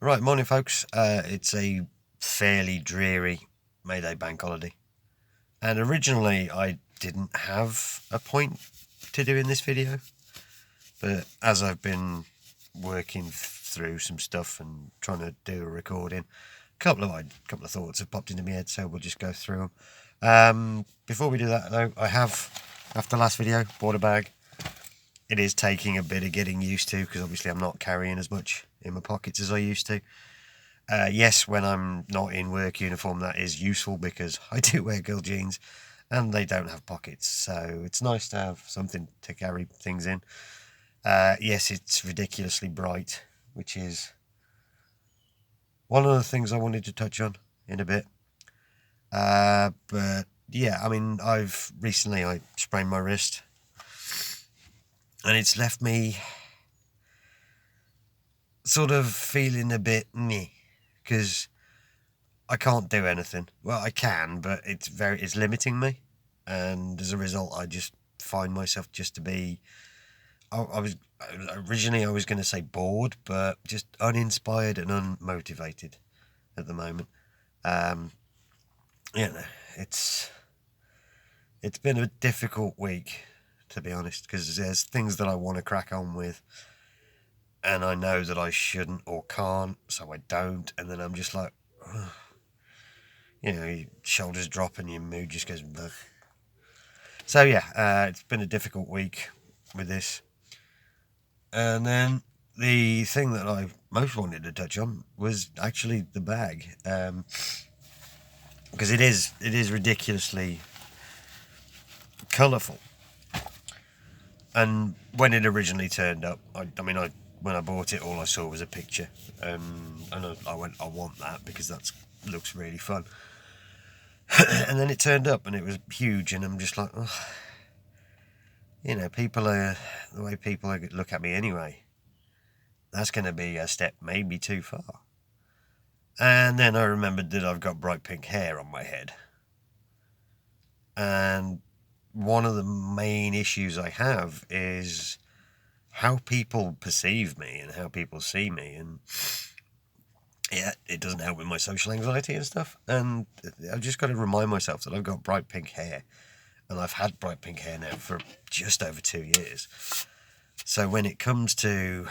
Right, morning, folks. It's a fairly dreary May Day bank holiday, and originally I didn't have a point to doing this video, but as I've been working through some stuff and trying to do a recording, a couple of thoughts have popped into my head, so we'll just go through them. Before we do that, though, I have, after last video, bought a bag. It is taking a bit of getting used to because obviously I'm not carrying as much in my pockets as I used to. Yes, when I'm not in work uniform, that is useful because I do wear girl jeans and they don't have pockets. So it's nice to have something to carry things in. Yes, it's ridiculously bright, which is one of the things I wanted to touch on in a bit. But yeah, I mean, I sprained my wrist and it's left me sort of feeling a bit meh because I can't do anything. Well, I can, but it's limiting me, and as a result, I just find myself just to be. I was originally I was going to say bored, but just uninspired and unmotivated at the moment. Um, you know, it's it's been a difficult week, to be honest, because there's things that I want to crack on with, and I know that I shouldn't or can't, so I don't, and then I'm just like. Your shoulders drop and your mood just goes. Bleh. So yeah, it's been a difficult week with this. And then the thing that I most wanted to touch on was actually the bag, because it is ridiculously colourful. And when it originally turned up, when I bought it, all I saw was a picture, and I went, I want that because that looks really fun. And then it turned up and it was huge, and I'm just like, oh, people are the way people look at me anyway. That's going to be a step maybe too far. And then I remembered that I've got bright pink hair on my head. And one of the main issues I have is how people perceive me and how people see me. And yeah, it doesn't help with my social anxiety and stuff. And I've just got to remind myself that I've got bright pink hair. And I've had bright pink hair now for just over 2 years. So when it comes to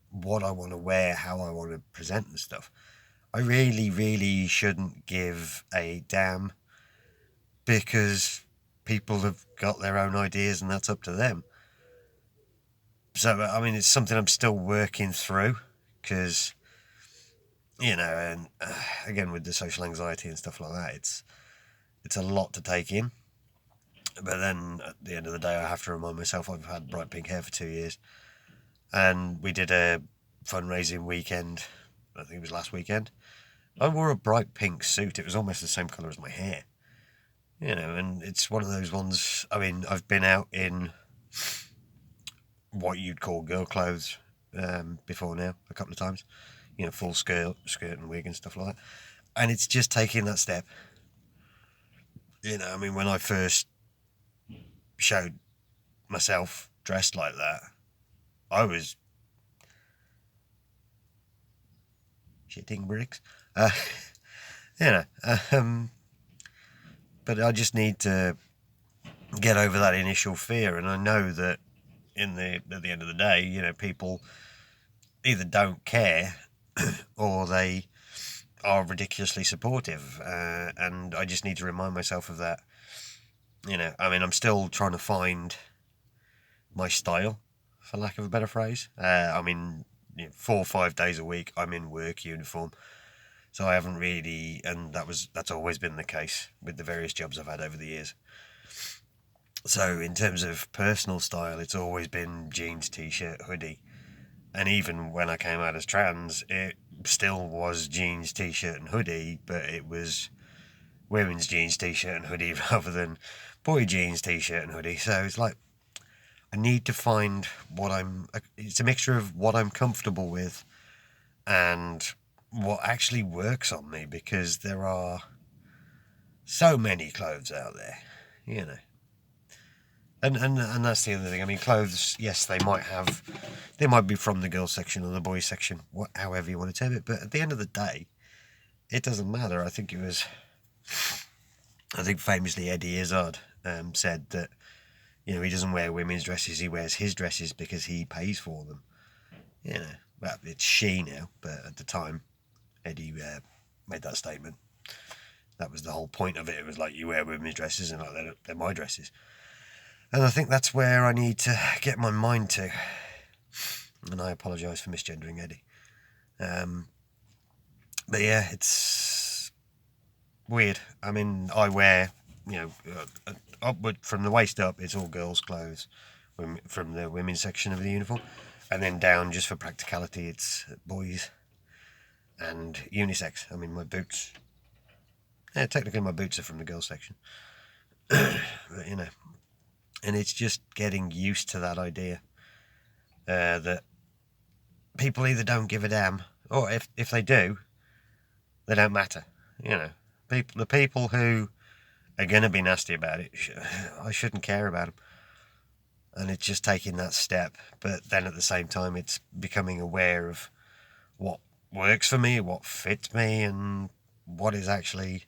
what I want to wear, how I want to present and stuff, I really, really shouldn't give a damn because people have got their own ideas and that's up to them. So, I mean, it's something I'm still working through because, and again, with the social anxiety and stuff like that, it's a lot to take in. But then at the end of the day, I have to remind myself I've had bright pink hair for 2 years. And we did a fundraising weekend, I think it was last weekend. I wore a bright pink suit. It was almost the same colour as my hair. And it's one of those ones. I mean, I've been out in what you'd call girl clothes before now, a couple of times. Full skirt and wig and stuff like that. And it's just taking that step. I mean, when I first showed myself dressed like that, I was shitting bricks. But I just need to get over that initial fear, and I know that at the end of the day, people either don't care or they are ridiculously supportive, and I just need to remind myself of that. I mean, I'm still trying to find my style, for lack of a better phrase. I mean, 4 or 5 days a week I'm in work uniform, so I haven't really, and that's always been the case with the various jobs I've had over the years. So in terms of personal style, it's always been jeans, t-shirt, hoodie. And even when I came out as trans, it still was jeans, t-shirt and hoodie, but it was women's jeans, t-shirt and hoodie rather than boy jeans, t-shirt and hoodie. So it's like, I need to find it's a mixture of what I'm comfortable with and what actually works on me, because there are so many clothes out there, And that's the other thing. I mean, clothes, yes, they might be from the girls section or the boys section, however you want to term it. But at the end of the day, it doesn't matter. I think famously Eddie Izzard said that, you know, he doesn't wear women's dresses, he wears his dresses because he pays for them. You know, well, it's she now, but at the time, Eddie made that statement. That was the whole point of it. It was like, you wear women's dresses, and like they're my dresses. And I think that's where I need to get my mind to. And I apologise for misgendering Eddie. But yeah, it's weird. I mean, I wear, you know, upward from the waist up, it's all girls' clothes from the women's section of the uniform. And then down, just for practicality, it's boys and unisex. I mean, my boots. Yeah, technically my boots are from the girls' section. But, you know, and it's just getting used to that idea that people either don't give a damn, or if they do, they don't matter. You know, the people who are going to be nasty about it, I shouldn't care about them. And it's just taking that step, but then at the same time, it's becoming aware of what works for me, what fits me, and what is actually,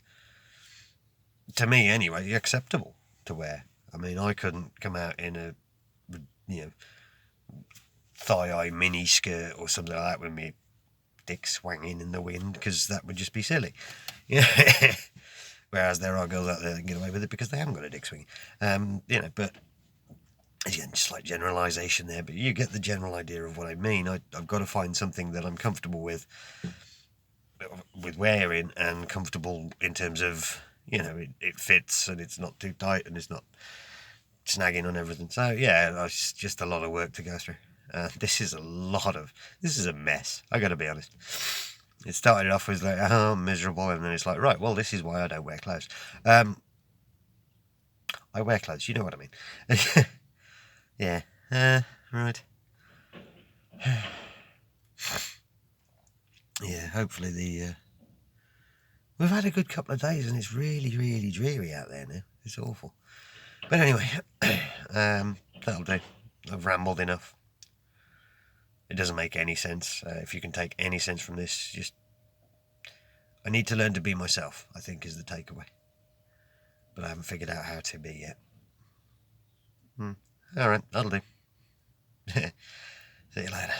to me anyway, acceptable to wear. I mean, I couldn't come out in a, you know, thigh-high mini skirt or something like that with me dick swinging in the wind, because that would just be silly. Yeah. Whereas there are girls out there that can get away with it because they haven't got a dick swinging. You know, but again, just like generalisation there, but you get the general idea of what I mean. I've got to find something that I'm comfortable with wearing, and comfortable in terms of, you know, it fits and it's not too tight and it's not snagging on everything. So yeah, it's just a lot of work to go through. This is a mess. I got to be honest. It started off with like, oh, miserable, and then it's like, right, well, this is why I don't wear clothes. I wear clothes, you know what I mean. Yeah, right. Yeah, hopefully we've had a good couple of days, and it's really, really dreary out there now. It's awful. But anyway, that'll do. I've rambled enough. It doesn't make any sense. If you can take any sense from this, just, I need to learn to be myself, I think, is the takeaway. But I haven't figured out how to be yet. Alright, that'll do. See you later.